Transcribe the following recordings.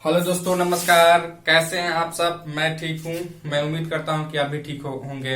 Hello दोस्तों, नमस्कार। कैसे हैं आप सब? मैं ठीक हूं। मैं उम्मीद करता हूं कि आप भी ठीक होंगे।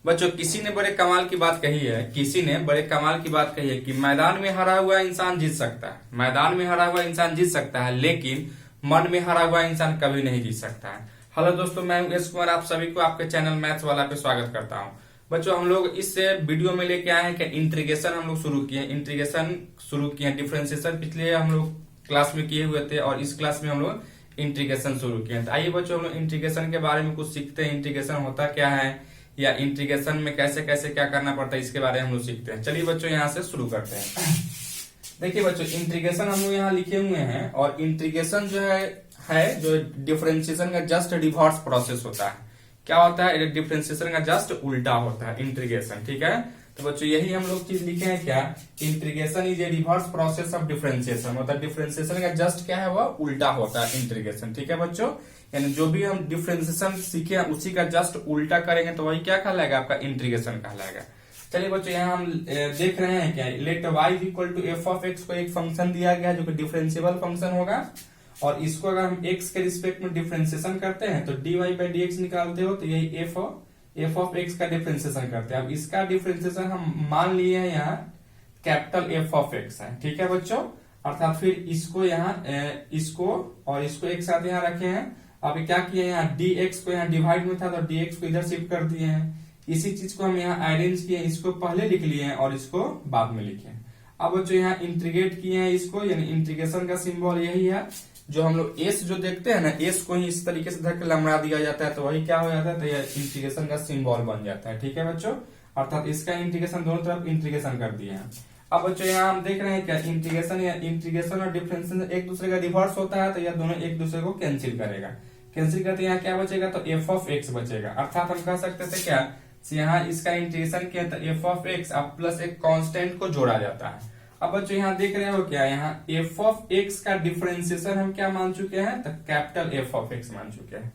बच्चों, किसी ने बड़े कमाल की बात कही है। किसी ने बड़े कमाल की बात कही है कि मैदान में हारा हुआ इंसान जीत सकता है। मैदान में हारा हुआ इंसान जीत सकता है, लेकिन मन में हारा हुआ इंसान कभी नहीं जीत सकता है। हेलो दोस्तों, मैं यश कुमार आप सभी को आपके चैनल मैथ्स वाला पे स्वागत करता हूं। बच्चों, हम लोग इस वीडियो में लेके आए हैं कि इंटीग्रेशन हम लोग शुरू किए। इंटीग्रेशन शुरू किए, डिफरेंशिएशन पिछले हम लोग क्लास में किए हुए थे और इस क्लास में हम लोग इंटीग्रेशन शुरू किए। तो आइए बच्चों, हम लोग इंटीग्रेशन के बारे में कुछ सीखते हैं। इंटीग्रेशन होता क्या है या इंटीग्रेशन में कैसे कैसे क्या करना पड़ता है, इसके बारे में हम लोग सीखते हैं। चलिए बच्चों, यहाँ से शुरू करते हैं। देखिए बच्चों, इंटीग्रेशन हम लोग यहाँ लिखे हुए हैं और इंटीग्रेशन जो है जो डिफरेंशिएशन का जस्ट रिवर्स प्रोसेस होता है। क्या होता है? डिफरेंशिएशन का जस्ट उल्टा होता है इंटीग्रेशन। ठीक है, तो बच्चों यही हम लोग चीज लिखे हैं। क्या? Integration is a reverse process of differentiation. मतलब डिफरेंशिएशन का जस्ट क्या है, वह उल्टा होता है इंटीग्रेशन। ठीक है बच्चों, यानी जो भी हम डिफरेंशिएशन सीखे हैं उसी का जस्ट उल्टा करेंगे तो वही क्या कहलाएगा? आपका इंटीग्रेशन कहलाएगा। चलिए बच्चों, यहाँ हम देख रहे हैं क्या, let y equal to f of x को एक फंक्शन दिया गया है जो कि डिफरेंशिएबल फंक्शन होगा। और इसको अगर हम x के रिस्पेक्ट में डिफरेंशिएशन करते हैं तो dy बाई dx निकालते हो तो यही एफ ऑफ एक्स का डिफरेंशिएशन करते हैं। अब इसका डिफरेंशिएशन हम मान लिए हैं यहाँ कैपिटल एफ ऑफ एक्स है। ठीक है बच्चों, अर्थात फिर इसको यहाँ इसको और इसको एक साथ यहाँ रखे हैं। अब क्या किए, यहाँ dx को यहाँ डिवाइड में था तो dx को इधर शिफ्ट कर दिए हैं। इसी चीज को हम यहाँ अरेंज किए, इसको पहले लिख लिए हैं और इसको बाद में लिखे हैं। अब बच्चों यहाँ इंटीग्रेट किए हैं इसको, यानी इंटीग्रेशन का सिंबल यही है। जो हम लोग एस जो देखते हैं ना, एस को ही इस तरीके से धर के लमड़ा दिया जाता है तो वही क्या हो जाता है, तो यह इंटीग्रेशन का सिंबल बन जाता है। ठीक है बच्चों, अर्थात इसका इंटीग्रेशन दोनों तरफ इंटीग्रेशन कर दिए हैं। अब बच्चों यहाँ हम देख रहे हैं क्या, इंटीग्रेशन और डिफरेंशिएशन एक दूसरे का रिवर्स होता है तो यह दोनों एक दूसरे को कैंसिल करेगा। कैंसिल करते यहाँ क्या बचेगा, तो एफ ऑफ एक्स बचेगा। अर्थात हम कह सकते थे क्या, यहाँ इसका इंटीग्रेशन किया तो एफ ऑफ एक्स अब प्लस एक कांस्टेंट को जोड़ा जाता है। अब बच्चों यहाँ देख रहे हो क्या, यहाँ एफ ऑफ एक्स का डिफरेंशिएशन हम क्या मान चुके हैं, तो कैपिटल एफ ऑफ एक्स मान चुके हैं।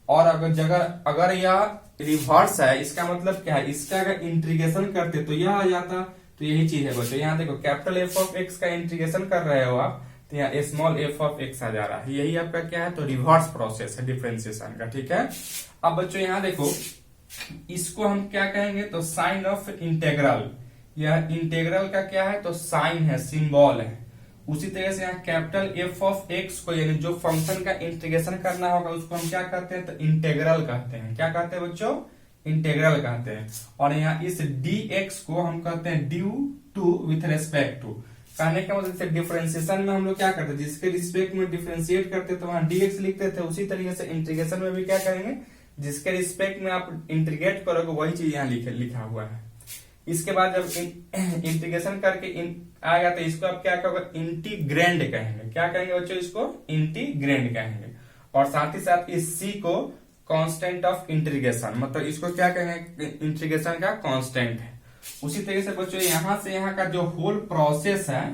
और अगर यह रिवर्स है, इसका मतलब क्या है, इसका अगर इंटीग्रेशन करते तो यह आ जाता। तो यही चीज है बच्चों, यहाँ देखो कैपिटल एफ ऑफ एक्स का इंटीग्रेशन कर रहे हो आप तो यहाँ स्मॉल एफ ऑफ एक्स आ जा रहा है। यही आपका क्या है, तो रिवर्स प्रोसेस है डिफरेंशिएशन का। ठीक है, अब बच्चों यहाँ देखो, इसको हम क्या कहेंगे, तो साइन ऑफ इंटेग्रल। यह इंटेग्रल का क्या है, तो साइन है, सिंबल है। उसी तरह से यहाँ कैपिटल एफ ऑफ एक्स को, यानी जो फंक्शन का इंटीग्रेशन करना होगा उसको हम क्या कहते हैं, तो इंटेग्रल कहते हैं। क्या कहते हैं बच्चों? इंटेग्रल कहते हैं। और यहाँ इस dx को हम कहते हैं due to with respect to. कहने का मतलब से डिफरेंशिएशन में हम लोग क्या करते हैं, जिसके रिस्पेक्ट में डिफरेंशिएट करते तो वहां dx लिखते थे, उसी तरीके से इंटीग्रेशन में भी क्या करेंगे, जिसके रिस्पेक्ट में आप इंटीग्रेट करोगे वही चीज यहाँ लिखा हुआ है। इसके बाद जब इंटीग्रेशन करके आएगा तो इसको आप क्या कहोगे, इंटीग्रैंड कहेंगे। क्या कहेंगे बच्चों? इसको इंटीग्रैंड कहेंगे। और साथ ही साथ इस c को कांस्टेंट ऑफ इंटीग्रेशन, मतलब इसको क्या कहेंगे, इंटीग्रेशन का कांस्टेंट है। उसी तरीके से बच्चों यहाँ से यहाँ का जो होल प्रोसेस है,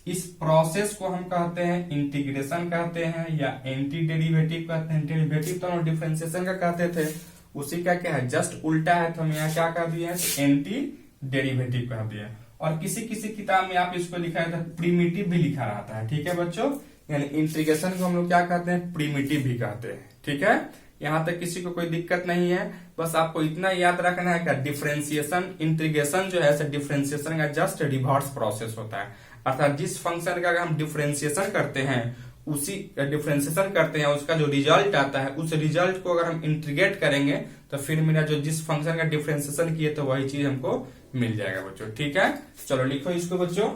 इस प्रोसेस को हम कहते हैं इंटीग्रेशन कहते हैं या एंटी डेरिवेटिव कहते हैं। डेरिवेटिव तो हम डिफरेंशिएशन का कहते थे, उसी का क्या है, जस्ट उल्टा है तो हम यहाँ क्या कह दिए हैं, एंटी डेरिवेटिव कह दिया। और किसी किसी किताब में आप इसको लिखा है तो प्रीमिटिव भी लिखा रहता है। ठीक है बच्चों, यानी इंटीग्रेशन को हम लोग क्या कहते हैं, प्रीमिटिव भी कहते हैं। ठीक है, यहाँ तक किसी को कोई दिक्कत नहीं है। बस आपको इतना याद रखना है कि डिफरेंशिएशन इंटीग्रेशन जो है डिफरेंशिएशन का जस्ट रिवर्स प्रोसेस होता है। अर्थात जिस फंक्शन का अगर हम डिफरेंशिएशन करते हैं, उसी डिफरेंशिएशन करते हैं, उसका जो रिजल्ट आता है उस रिजल्ट को अगर हम इंटीग्रेट करेंगे तो फिर मेरा जो जिस फंक्शन का डिफरेंशिएशन किए तो वही चीज हमको मिल जाएगा बच्चों। ठीक है, चलो लिखो इसको बच्चों।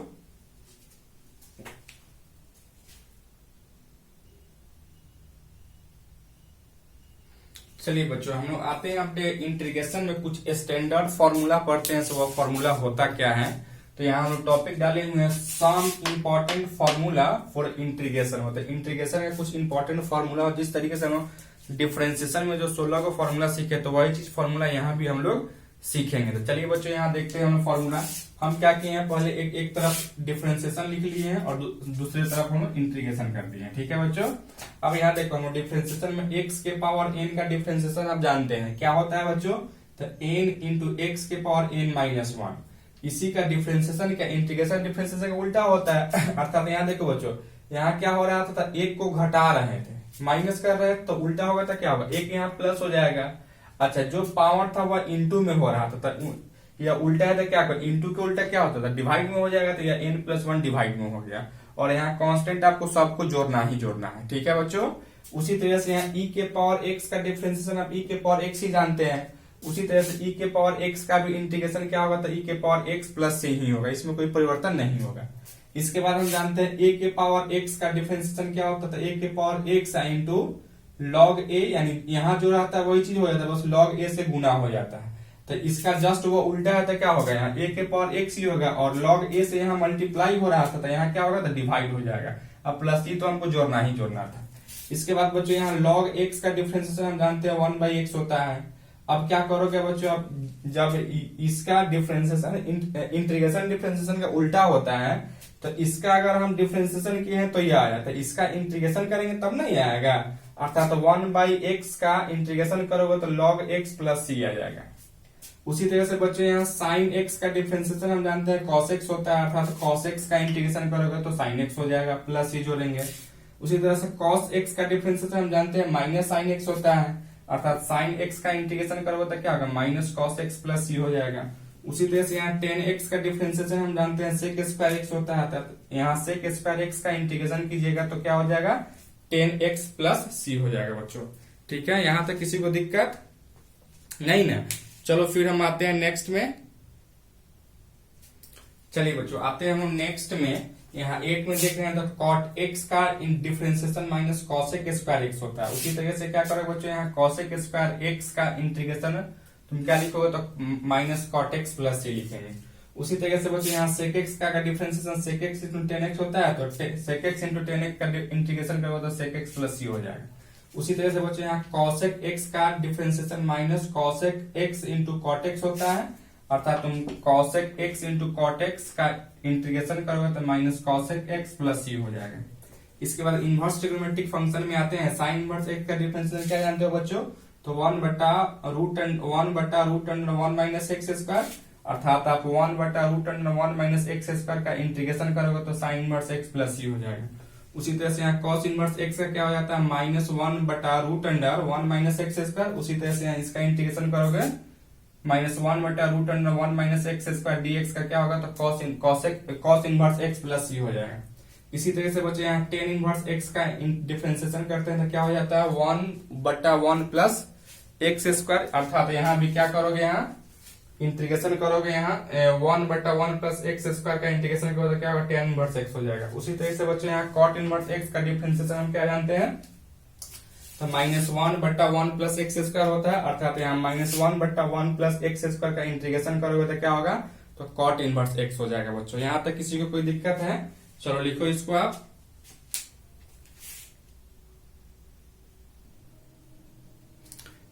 चलिए बच्चों, हम लोग आते हैं अपने इंटीग्रेशन में कुछ स्टैंडर्ड फॉर्मूला पढ़ते हैं। सो वह फॉर्मूला होता क्या है, तो यहाँ हम लोग टॉपिक डाले हुए हैं some important formula for integration. होता है इंटीग्रेशन का कुछ इंपॉर्टेंट फॉर्मूला, और जिस तरीके से हम डिफरेंशिएशन में जो 16 को फॉर्मूला सीखे तो वही चीज फॉर्मूला यहाँ भी हम लोग सीखेंगे। तो चलिए बच्चों यहाँ देखते हैं हम फॉर्मूला। हम क्या किए हैं, पहले एक तरफ डिफरेंशिएशन लिख लिए हैं और दूसरी तरफ हम इंटीग्रेशन कर दिए हैं। ठीक है बच्चों, अब यहाँ देखो हम डिफरेंशिएशन में x के पावर n का डिफरेंशिएशन आप जानते हैं क्या होता है बच्चों, तो n इंटू एक्स के पावर n माइनस 1। इसी का डिफरेंशिएशन का इंटीग्रेशन डिफरेंशिएशन का उल्टा होता है। अर्थात यहाँ देखो बच्चों, यहाँ क्या हो रहा था, एक को घटा रहे थे, माइनस कर रहे थे, तो उल्टा होगा तो क्या होगा, एक यहाँ प्लस हो जाएगा। अच्छा, जो पावर था वह इंटू में हो रहा था, या उल्टा है तो क्या कर, इंटू के उल्टा क्या होता था, डिवाइड में हो जाएगा, तो या n+1 डिवाइड में हो गया। और यहाँ कांस्टेंट आपको सबको जोड़ना ही जोड़ना है, ठीक है बच्चों। उसी तरह से यहाँ e के पावर x का डिफरेंशिएशन आप e के पावर x ही जानते हैं, उसी तरह से e के पावर x का भी इंटीग्रेशन क्या होगा, तो e के पावर x प्लस से ही होगा, इसमें कोई परिवर्तन नहीं होगा। इसके बाद हम जानते हैं a के पावर x का डिफरेंशिएशन क्या होता था, a के power x into log a, यानी यहाँ जो रहता है वही चीज हो जाता है, बस log a से गुना हो जाता है। तो इसका जस्ट वो उल्टा है तो क्या होगा, यहाँ a के पावर x ही होगा, और log a से यहाँ मल्टीप्लाई हो रहा था, तो यहाँ क्या होगा, तो डिवाइड हो जाएगा। अब प्लस ही तो हमको जोड़ना ही जोड़ना था। इसके बाद बच्चों यहाँ log x का डिफरेंशिएशन हम जानते हैं 1/x होता है। अब क्या करोगे बच्चों, अब जब इसका डिफरेंशिएशन इंटीग्रेशन डिफरेंशिएशन का उल्टा होता है, तो इसका अगर हम डिफरेंशिएशन किए हैं तो ये आया, तो इसका इंटीग्रेशन करेंगे तब नहीं आएगा, अर्थात 1/x का इंटीग्रेशन करोगे तो log x प्लस c आ जाएगा। उसी तरह से बच्चों यहाँ sin x का डिफरेंशिएशन हम जानते हैं cos x होता है, अर्थात cos x का इंटीग्रेशन करोगे तो sin x हो जाएगा, प्लस ही जोड़ेंगे। उसी तरह से cos x का डिफरेंशिएशन हम जानते हैं माइनस sin x होता है, अर्थात sin x का इंटीग्रेशन करोगे तो क्या होगा, minus cos x plus c हो जाएगा। उसी तरह से यहाँ tan x का डिफरेंशिएशन हम जानते हैं sec स्क्वायर x होता है, अर्थात यहाँ sec स्क्वायर x का इंटीग्रेशन कीजिएगा तो क्या हो जाएगा, tan x प्लस c हो जाएगा बच्चों। ठीक है, यहाँ तक किसी को दिक्कत नहीं ना। चलो फिर हम आते हैं नेक्स्ट में। चलिए बच्चों आते हैं हम नेक्स्ट में। यहाँ 8 में देख रहे हैं तो cot x का differentiation minus cosec square x होता है। उसी तरह से क्या करोगे बच्चों, यहाँ cosec स्क्वायर x का इंटीग्रेशन तुम क्या लिखोगे, तो minus cot x plus c लिखेंगे। उसी तरह से बच्चों यहाँ sec x का differentiation sec x into tan x होता है, तो sec x into tan x का इंटीग्रेशन करोगे तो sec x प्लस c हो जाएगा। उसी तरह से बच्चों यहाँ cosec x का differentiation minus cosec x into cot x होता है, अर्थात तुम cosec x into cot x का इंटीग्रेशन करोगे तो minus cosec x plus c हो जाएगा। इसके बाद इनवर्स ट्रिग्नोमेट्रिक फंक्शन में आते हैं। साइन इनवर्स x का डिफरेंशिएशन क्या जानते हो बच्चों, तो 1/√1 माइनस एक्स स्क्वायर, अर्थात आप 1/√1 माइनस एक्स स्क्वायर का इंटीग्रेशन करोगे तो sine inverse x plus c हो जाएगा। उसी तरह से यहाँ cos इनवर्स x का क्या हो जाता है, माइनस 1/√1 माइनस एक्स स्क्वायर। उसी तरह से यहाँ इसका इंटीग्रेशन करोगे minus 1/√1 minus x square dx का क्या होगा, तो cos inverse x plus c हो जाएगा। इसी तरह से बच्चे यहाँ tan इनवर्स x का डिफरेंशिएशन करते हैं तो क्या हो जाता है, 1/1 प्लस एक्स स्क्वायर, अर्थात यहाँ भी क्या करोगे, यहाँ इंटीग्रेशन करोगे, यहाँ 1/1 प्लस एक्स स्क्वायर का इंटीग्रेशन करोगे तो क्या होगा, tan इनवर्स x हो जाएगा। उसी तरह से बच्चों यहाँ cot इनवर्स x का डिफरेंशिएशन हम क्या जानते हैं, तो माइनस 1/1 प्लस एक्स स्क्वायर होता है, अर्थात यहाँ माइनस 1/1 प्लस एक्स स्क्वायर का इंटीग्रेशन करोगे तो क्या होगा, तो cot इनवर्स x हो जाएगा बच्चों। यहाँ तक किसी को कोई दिक्कत है, चलो लिखो इसको आप।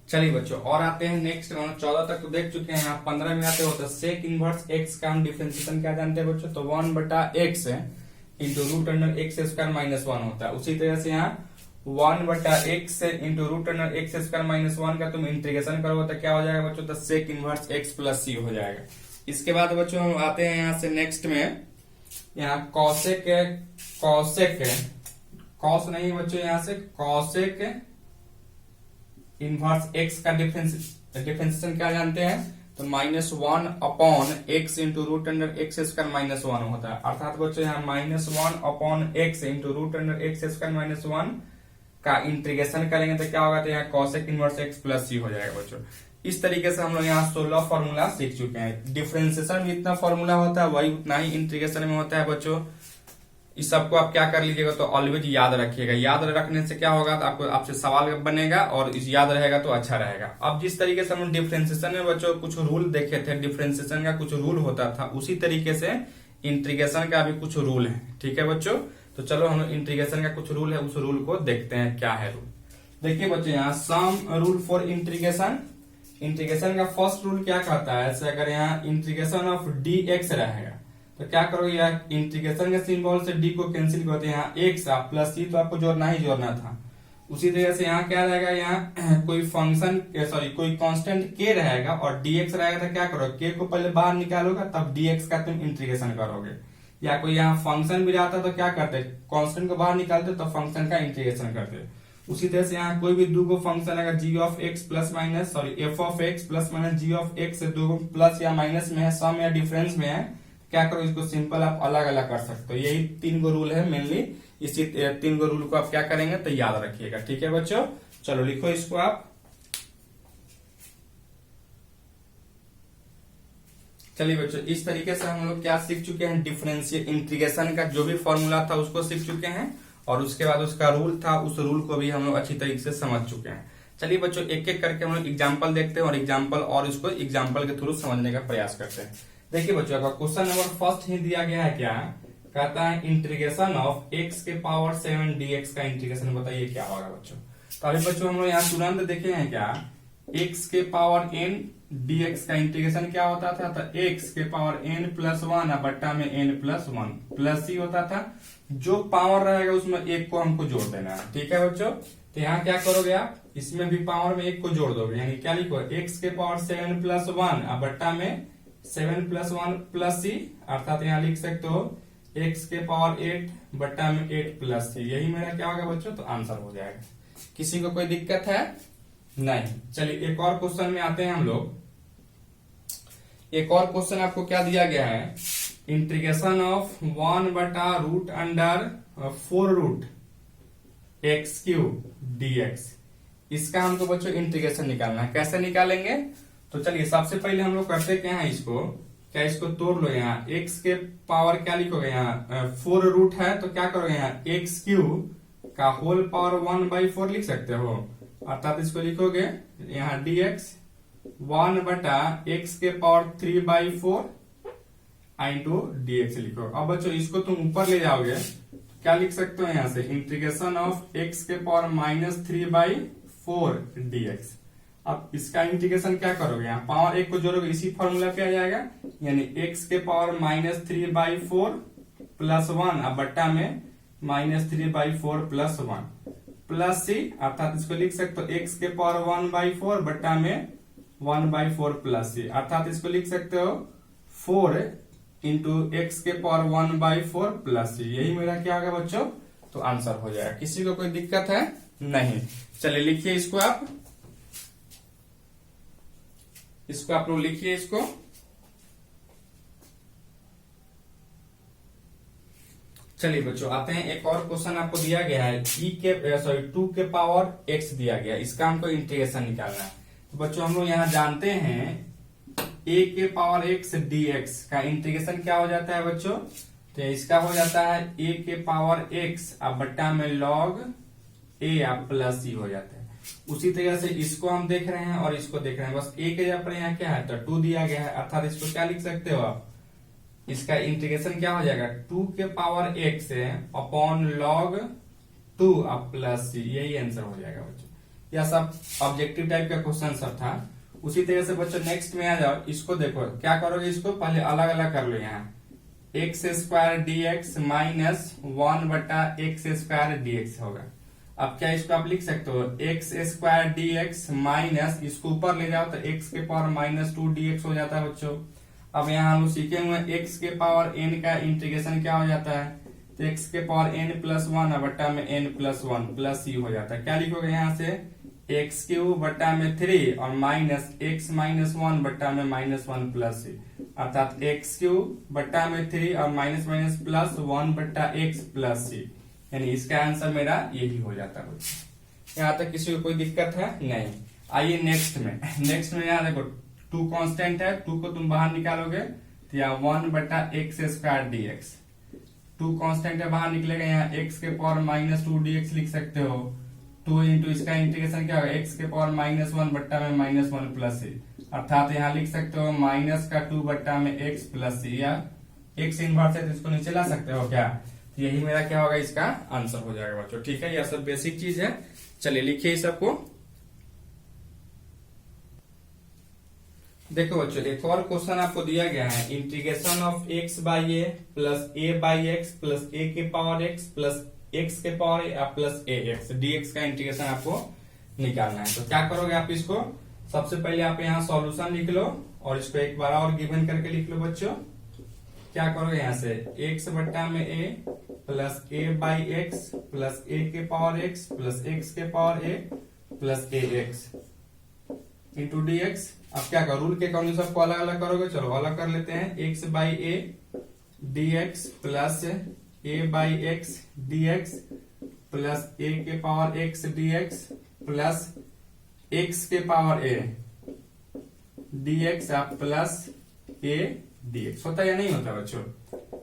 चलिए बच्चों और आते हैं नेक्स्ट, 14 तक तो देख चुके हैं, यहाँ 15 में आते हो तो सेक इनवर्स x का हम डिफरेंशिएशन क्या जानते हैं बच्चों, तो 1/x into root under x square minus 1 होता है। उसी तरह से यहाँ 1/x into root under x square minus 1 का तुम इंटीग्रेशन करोगे तो क्या हो जाएगा बच्चों, तो sec inverse x plus c हो जाएगा। इसके बाद बच्चों हम आते हैं यहाँ से नेक्स्ट में, यहाँ कॉसेक कॉस नहीं बच्चों, यहाँ से कॉसेक इनवर्स x का डिफरेंशिएशन क्या जानते हैं, तो -1/x into root under x square minus 1 होता है, अर्थात बच्चों यहाँ -1/x into root under x square minus 1 का इंटीग्रेशन करेंगे तो क्या होगा, तो यहाँ cosec inverse x plus c हो जाएगा बच्चों। इस तरीके से हम लोग यहाँ 16 फॉर्मूला सीख चुके हैं। डिफरेंशिएशन में इतना फॉर्मूला होता है, वही उतना ही इंटीग्रेशन में होता है बच्चों। इस सबको आप क्या कर लीजिएगा, तो ऑलवेज याद रखिएगा। याद रखने से क्या होगा, तो आपको आपसे सवाल बनेगा और इस याद रहेगा तो अच्छा रहेगा। अब जिस तरीके से हम डिफरेंशिएशन में बच्चों कुछ रूल देखे थे, डिफरेंशिएशन का कुछ रूल होता था, उसी तरीके से इंटीग्रेशन का भी कुछ रूल है। ठीक है बच्चों, तो चलो हम इंटीग्रेशन का कुछ रूल है, उस रूल को देखते हैं क्या है रूल। देखिए बच्चों यहाँ sum rule for integration. Integration का फर्स्ट रूल क्या कहता है, ऐसे अगर यहाँ इंटीग्रेशन ऑफ dx रहेगा तो क्या करोगे, यहाँ इंटीग्रेशन के सिंबल से d को कैंसिल करते हैं, यहाँ x प्लस c तो आपको जोड़ना ही जोड़ना था। उसी तरह से यहाँ क्या रहेगा, यहाँ कोई फंक्शन कोई कांस्टेंट k रहेगा और dx रहेगा तो क्या करोगे, k को पहले बाहर निकालोगे तब dx का तुम इंटीग्रेशन करोगे। या कोई यहाँ फंक्शन भी रहता तो क्या करते, कांस्टेंट को बाहर निकालते तो फंक्शन का इंटीग्रेशन करते। उसी तरह से यहाँ कोई भी दो गो फंक्शन अगर g of x plus minus sorry f of x plus minus g of x से दो प्लस या माइनस में है, सम या डिफरेंस में है, क्या करो इसको सिंपल आप अलग अलग कर सकते हो। यही 3 गो रूल है मेनली, इसी 3 गो रूल को आप क्या करेंगे तो याद रखिएगा। ठीक है बच्चों, चलो लिखो इसको आप। चलिए बच्चों, इस तरीके से हम लोग क्या सीख चुके हैं, डिफरेंशियल इंटीग्रेशन का जो भी फॉर्मूला था उसको सीख चुके हैं, और उसके बाद उसका रूल था, उस रूल को भी हम लोग अच्छी तरीके से समझ चुके हैं। चलिए बच्चों, एक एक करके हम लोग एग्जाम्पल देखते हैं और एग्जाम्पल और इसको एग्जाम्पल के थ्रू समझने का प्रयास करते हैं। देखिए बच्चों, आपका क्वेश्चन नंबर फर्स्ट ही दिया गया है, क्या कहता है, इंटीग्रेशन ऑफ एक्स के पावर 7 dx का इंटीग्रेशन बताइए क्या होगा बच्चों। तो अभी बच्चों हम लोग यहाँ तुरंत देखे हैं क्या, एक्स के पावर n dx का इंटीग्रेशन क्या होता था, तो एक्स के पावर n प्लस 1 बट्टा में n प्लस 1 प्लस ही होता था, जो पावर रहेगा उसमें एक को हमको जोड़ देना है। ठीक है बच्चों, तो यहाँ क्या करोगे आप, इसमें भी पावर में एक को जोड़ दोगे, यानी क्या लिखो, एक्स के पावर 7 प्लस 1 बट्टा में 7 प्लस 1 प्लस सी, अर्थात यहाँ लिख सकते हो एक्स के पावर 8 बट्टा में 8 प्लस सी। यही मेरा क्या होगा बच्चों, तो आंसर हो जाएगा। किसी को कोई दिक्कत है नहीं। चलिए एक और क्वेश्चन में आते हैं हम लोग। एक और क्वेश्चन आपको क्या दिया गया है, इंटीग्रेशन ऑफ 1 बटा root under 4 root x cube dx। इसका हमको बच्चों इंटीग्रेशन निकालना है। कैसे निकालेंगे, तो चलिए सबसे पहले हम लोग करते क्या है, इसको तोड़ लो। यहाँ x के पावर क्या लिखोगे, यहाँ 4 रूट है तो क्या करोगे, यहाँ एक्स क्यूब का होल पावर 1/4 लिख सकते हो, अर्थात इसको लिखोगे यहाँ dx 1 बटा एक्स के पावर 3/4 इंटू dx लिखो। अब बच्चों इसको तुम ऊपर ले जाओगे, क्या लिख सकते हो यहाँ से, इंटीग्रेशन ऑफ एक्स के पावर -3/4 dx। अब इसका इंटीग्रेशन क्या करोगे, यहाँ पावर एक को जोड़ोगे, इसी फॉर्मूला पे आ जाएगा, यानी x के पावर -3/4 प्लस 1 अब बट्टा में -3/4 प्लस 1 प्लस सी, अर्थात इसको लिख सकते हो x के पावर 1/4 बट्टा में 1/4 प्लस सी, अर्थात इसको लिख सकते हो 4 इंटू एक्स के पावर 1/4 प्लस सी। यही मेरा क्या होगा बच्चों, तो आंसर हो जाएगा। किसी को कोई दिक्कत है नहीं। चलिए लिखिए इसको आप लोग लिखिए इसको। चलिए बच्चों आते हैं, एक और क्वेश्चन आपको दिया गया है, 2 के पावर x दिया गया, इसका हमको इंटीग्रेशन निकालना है। तो बच्चों हम लोग यहाँ जानते हैं a के पावर x dx का इंटीग्रेशन क्या हो जाता है बच्चों, तो इसका हो जाता है a के पावर x अब बट्टा में log a अब प्लस c हो जाता है। उसी तरह से इसको हम देख रहे हैं और इसको देख रहे हैं, बस a के जगह पर यहाँ क्या है, तो 2 दिया गया है, अर्थात इसको क्या लिख सकते हो आप, इसका इंटीग्रेशन क्या हो जाएगा, 2 के पावर x अपॉन log 2 अब प्लस c। यही आंसर हो जाएगा बच्चों। यह सब ऑब्जेक्टिव टाइप का क्वेश्चन सब था। उसी तरह से बच्चों नेक्स्ट में आ जाओ, इसको देखो क्या करोगे, इसको पहले अलग अलग कर लो। यहाँ एक्स स्क्वायर dx माइनस 1 बटा एक्स स्क्वायर dx होगा। अब क्या इसको आप लिख सकते हो, एक्स स्क्वायर dx माइनस, इसको ऊपर ले जाओ तो एक्स के पावर -2 dx हो जाता है बच्चों। अब यहाँ हम सीखे हुए एक्स के पावर n का इंटीग्रेशन क्या हो जाता है, तो एक्स के पावर n प्लस 1 बट्टा में n प्लस 1 प्लस c हो जाता है। क्या लिखोगे यहाँ से, एक्स क्यूब बट्टा में 3 और माइनस x माइनस 1 बट्टा में -1 प्लस c, अर्थात एक्स क्यूब बट्टा में 3 और माइनस माइनस प्लस 1 बट्टा x प्लस c, यानी इसका आंसर मेरा यही हो जाता है। यहाँ तक किसी को कोई दिक्कत है नहीं। आइए नेक्स्ट में यहाँ देखो 2 कांस्टेंट है, 2 को तुम बाहर निकालोगे तो यहाँ 1 बटा एक्स स्क्वायर dx, 2 कांस्टेंट है बाहर निकलेगा, यहाँ x के पावर -2 dx लिख सकते हो। 2 इंटू इसका इंटीग्रेशन क्या होगा, x के पावर -1 बट्टा में -1 प्लस c, अर्थात यहाँ लिख सकते हो माइनस का 2 बट्टा में x प्लस c, या x इनवर्स है तो इसको नीचे ला सकते हो क्या, तो यही मेरा क्या होगा, इसका आंसर हो जाएगा बच्चों। ठीक है, यह सब बेसिक चीज है। चलिए लिखिए इस सबको। देखो बच्चों एक और क्वेश्चन आपको दिया गया है, integration of x by A plus a by x plus a के पावर x प्लस x के power a plus ax dx का इंटीग्रेशन आपको निकालना है। तो क्या करोगे आप, इसको सबसे पहले आप यहाँ सॉल्यूशन लिख लो और इसको एक बार और गिवन करके लिख लो बच्चों। क्या करोगे यहाँ से x बट्टा में a plus a by x plus a के पावर x प्लस x के power a plus a x into D x. अब क्या करो रूल के अकॉर्डिंग सबको अलग अलग करोगे, चलो अलग कर लेते हैं। x by a D x plus a by x d x plus a के power x D x plus x के power a D x plus a D x. होता है या नहीं होता बच्चों?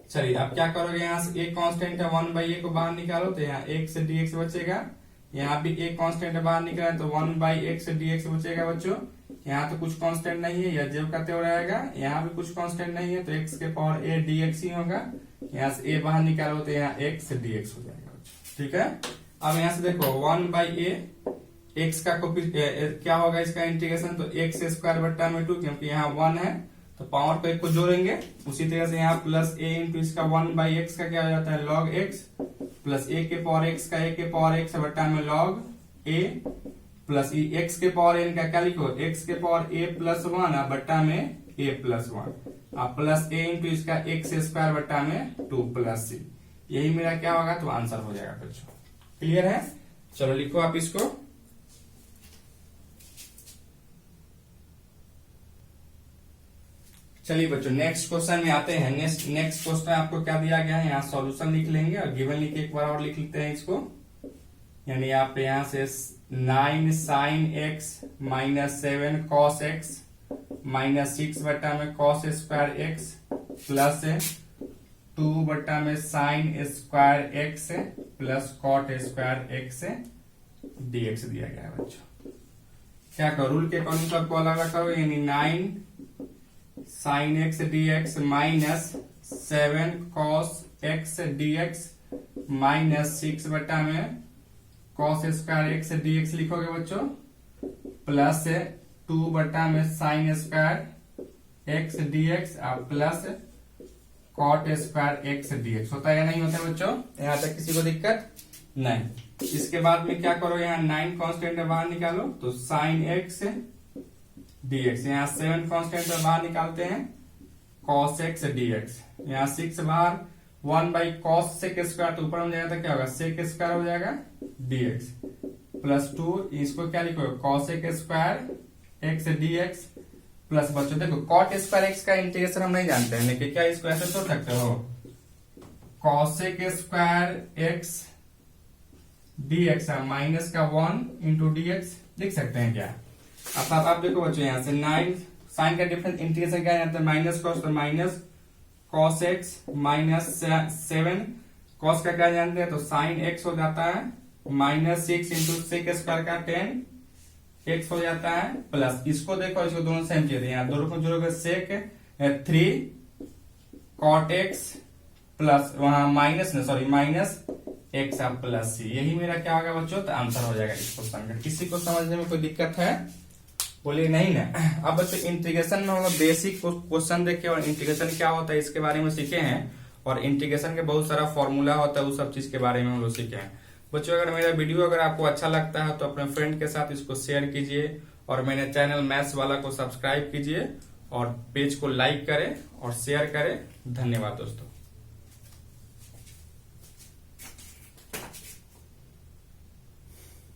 चलिए अब क्या करोगे, यहाँ से a कांस्टेंट है 1 बाई a को बाहर निकालो तो यहाँ x डी एक्स बचेगा। यहाँ भी a कांस्टेंट बाहर निकाले तो 1 बाई एक्स डी एक्स बचेगा बच्चों। यहाँ तो कुछ कांस्टेंट नहीं है, यह जेब का त्यों रहेगा। यहाँ भी कुछ कांस्टेंट नहीं है तो x के पावर a डी एक्स ही होगा। यहाँ से a बाहर निकालो तो यहाँ x डी एक्स हो जाएगा बच्चों। ठीक है, अब यहाँ से देखो 1 बाई a x का क्या होगा इसका इंटीग्रेशन, तो एक्स स्क्वायर बट्टा में 2, क्योंकि यहाँ 1 है तो पावर को एक को जोड़ेंगे। उसी तरह से यहाँ प्लस a इंटू इसका 1 बाई एक्स का क्या हो जाता है लॉग x प्लस a के पावर x का a के पावर x बट्टा में लॉग a प्लस x के पावर n का क्या लिखो x के पावर a प्लस 1 बट्टा में a प्लस 1 अब प्लस a इंटू इसका x स्क्वायर बट्टा में 2 प्लस c। यही मेरा क्या होगा, तो आंसर हो जाएगा बच्चों। क्लियर है? चलो लिखो आप इसको। चलिए बच्चों नेक्स्ट क्वेश्चन में आते हैं। नेक्स्ट क्वेश्चन आपको क्या दिया गया है, यहाँ सॉल्यूशन लिख लेंगे और गिवन लिख के एक बार और लिख लेते हैं इसको। यानी आप यहाँ से 9 sine x minus 7 cos x minus 6 बट्टा में कॉस स्क्वायर एक्स प्लस 2 बट्टा में sine square x plus cot square x dx दिया गया है बच्चों। क्या करो रूल के अकॉर्डिंग सबको अलग अलग करो, यानी 9 sine x d x minus 7 cos x d x minus 6 बटा में cos square x d x लिखोगे बच्चों प्लस 2 बटा में sine square x d x plus cot square x d x. होता है या नहीं होता है बच्चों? यहाँ तक किसी को दिक्कत नहीं। इसके बाद में क्या करो, यहाँ 9 कांस्टेंट बाहर निकालो तो साइन एक्स डीएक्स, यहाँ 7 कांस्टेंट बाहर निकालते हैं कॉस एक्स डीएक्स। यहाँ 6 बाहर 1 बाई कॉस सेक स्क्वायर तो ऊपर हो जाएगा तो क्या होगा सेक स्क्वायर हो जाएगा डीएक्स प्लस 2 इसको क्या लिखोगे cosec square x d x plus बच्चों देखो कॉट स्क्वायर एक्स का इंटीग्रेशन हम नहीं जानते हैं, लेकिन क्या इसको ऐसे सोच सकते हो cosec square x d x minus का 1 इंटू डीएक्स लिख सकते हैं क्या? अब आप देखो बच्चों यहाँ से 9 साइन का डिफरेंस इंटीग्रेशन क्या है माइनस कॉस तो minus cos x minus 7 cos का क्या जानते हैं तो साइन एक्स हो जाता है माइनस 6 इंटू सेक स्क्वायर का 10 एक्स हो जाता है प्लस इसको देखो इसको दोनों सेम चीज है, यहाँ दोनों को जोड़ोगे सेक 3 कॉट एक्स प्लस वहां माइनस माइनस एक्स प्लस सी। यही मेरा क्या होगा बच्चों तो आंसर हो जाएगा इस क्वेश्चन का। किसी को समझने में कोई दिक्कत है बोलिए नहीं ना? अब बच्चों इंटीग्रेशन में हम लोग बेसिक क्वेश्चन देखे और इंटीग्रेशन क्या होता है इसके बारे में सीखे हैं और इंटीग्रेशन के बहुत सारा फॉर्मूला होता है वो सब चीज के बारे में हम लोग सीखे हैं। बच्चों अगर मेरा वीडियो अगर आपको अच्छा लगता है तो अपने फ्रेंड के साथ इसको शेयर कीजिए और मेरे चैनल मैथ्स वाला को सब्सक्राइब कीजिए और पेज को लाइक करें और शेयर करें। धन्यवाद दोस्तों।